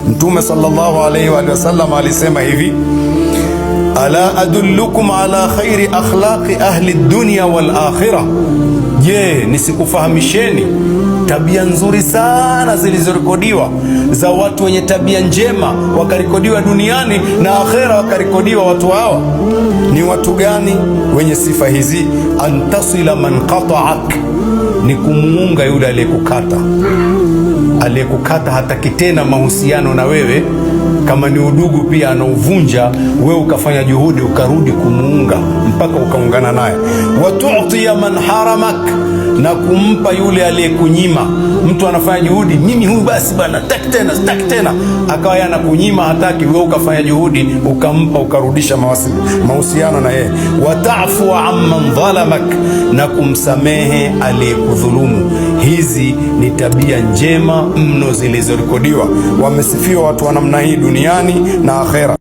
Mtume sallallahu alaihi wa sallam alisema hivi: ala adullukum ala khairi akhlaqi ahli dunya wal akhirah, je, nisikufahamisheni tabia nzuri sana zilizorekodiwa za watu wenye tabia njema, wakarekodiwa duniani na akhera wakarekodiwa. Watu hawa ni watu gani? Wenye sifa hizi: antasila man qata'ak, ni kumuunga yule aliyekukata hataki tena mahusiano na wewe. Kama ni udugu pia anauvunja, wewe ukafanya juhudi ukarudi kumuunga mpaka ukaungana naye. Watu'tiya man haramak, na kumpa yule aliyekunyima. Mtu anafanya juhudi, mimi huyu basi bana sitaki tena, akawa yana kunyima, hataki, wewe ukafanya juhudi ukampa ukarudisha mahusiano na yeye. Wata'fu amman dhalamak, na kumsamehe aliyekudhulumu. Hizi ni tabia njema mno zilizorekodiwa. Wamesifiwa watu wa namna hii duniani na akhera.